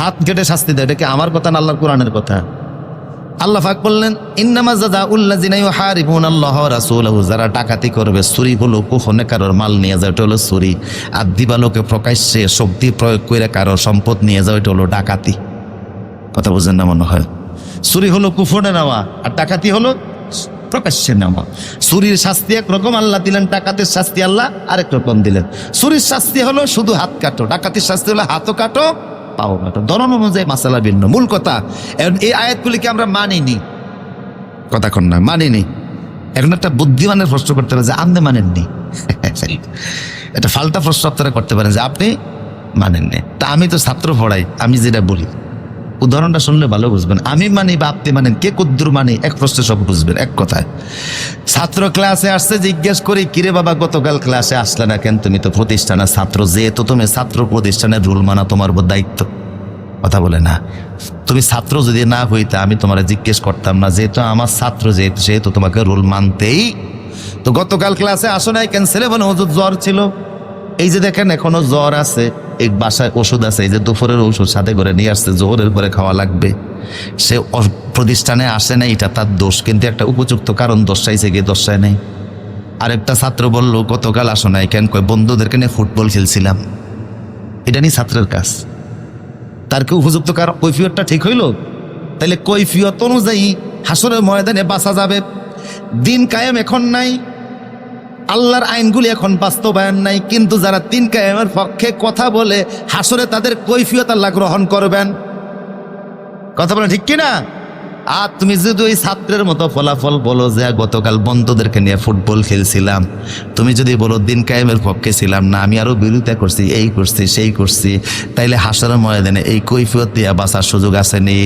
হাত কেটে শাস্তি দেয়। এটা কি আমার কথা না আল্লাহর কোরআনের কথা? আল্লাহ পাক বললেন ইন্নামা জাযাউল্লাযিনা ইউহারিবুনাল্লাহ ওয়া রাসূলাহু, যারা ডাকাতি করবে, চুরি হলো গোপনে কারোর মাল নিয়ে যায়, এটা হলো চুরি। আর দিবালোকে প্রকাশ্যে শক্তি প্রয়োগ করে কারোর সম্পদ নিয়ে যাওয়া, এটা হলো ডাকাতি। কথা বুঝেন না মনে হয়? চুরি হলো গোপনে নেওয়া, আর ডাকাতি হলো প্রকাশ্যে নেওয়া। চুরির শাস্তি একরকম আল্লাহ দিলেন, ডাকাতের শাস্তি আল্লাহ আরেক রকম দিলেন। চুরির শাস্তি হলো শুধু হাত কাটো, ডাকাতির শাস্তি হলো হাতও কাটো পাও কাটো। ধরন অনুযায়ী মাসালা ভিন্ন। মূল কথা এই আয়াতগুলিকে আমরা মানিনি, কথা কন না, মানিনি। এখন একটা বুদ্ধিমানের প্রশ্ন করতে পারে যে আপনি মানেননি, এটা ফাল্টা প্রশ্ন আপনারা করতে পারেন যে আপনি মানেননি। তা আমি তো ছাত্র পড়াই, আমি যেটা বলি উদাহরণটা শুনলে ভালো বুঝবেন। আমি মানি বা আপনি মানেন, কে কদ্দুর মানি, এক প্রশ্নে সব বুঝবেন। এক কথায় ছাত্র ক্লাসে আসছে, জিজ্ঞেস করি কিরে বাবা গতকাল ক্লাসে আসলে না কেন? তুমি তো প্রতিষ্ঠানের ছাত্র, যেহেতু তুমি ছাত্র প্রতিষ্ঠানের রুল মানা তোমার উপর দায়িত্ব। কথা বলে না, তুমি ছাত্র যদি না হইতে আমি তোমার জিজ্ঞেস করতাম না, যেহেতু আমার ছাত্র, যেহেতু তোমাকে রুল মানতেই। তো গতকাল ক্লাসে আসো নাই কেন? ছেলে বলে হুজুর জ্বর ছিল। এই যে দেখেন এখনো জ্বর আছে, এই বাসায় ওষুধ আছে, এই যে দুপুরের ওষুধ সাথে করে নিয়ে আসছে, জোহরের পরে খাওয়া লাগবে। সে প্রতিষ্ঠানে আসে না, এটা তার দোষ, কিন্তু একটা উপযুক্ত কারণ দর্শাইছে, গিয়ে দর্শায় নেই। আরেকটা ছাত্র বলল গতকাল আসো নাই কেন? কয় বন্ধুদেরকে নিয়ে ফুটবল খেলছিলাম। এটা নিয়ে ছাত্রের কাজ, তার কি উপযুক্ত কারণ কৈফিয়তটা ঠিক হইল? তাইলে কৈফিয়ত অনুযায়ী হাসরের ময়দানে বাঁচা যাবে। দিন কায়েম এখন নাই, আল্লাহর আইনগুলি এখন বাস্তবায়ন নাই, কিন্তু যারা দিন কায়েমের পক্ষে কথা বলে হাসরে তাদের কৈফিয়ত আল্লাহ গ্রহণ করবেন। কথা বলে ঠিক কিনা? আর তুমি যদি ওই ছাত্রের মতো ফলাফল বলো যে গতকাল বন্ধুদেরকে নিয়ে ফুটবল খেলছিলাম, তুমি যদি বলো দিন কায়েমের পক্ষে ছিলাম না, আমি আরো বিরোধিতা করছি, এই করছি সেই করছি, তাইলে হাসরের ময়দানে এই কৈফিয়ত দিয়ে বাঁচার সুযোগ আছে নি?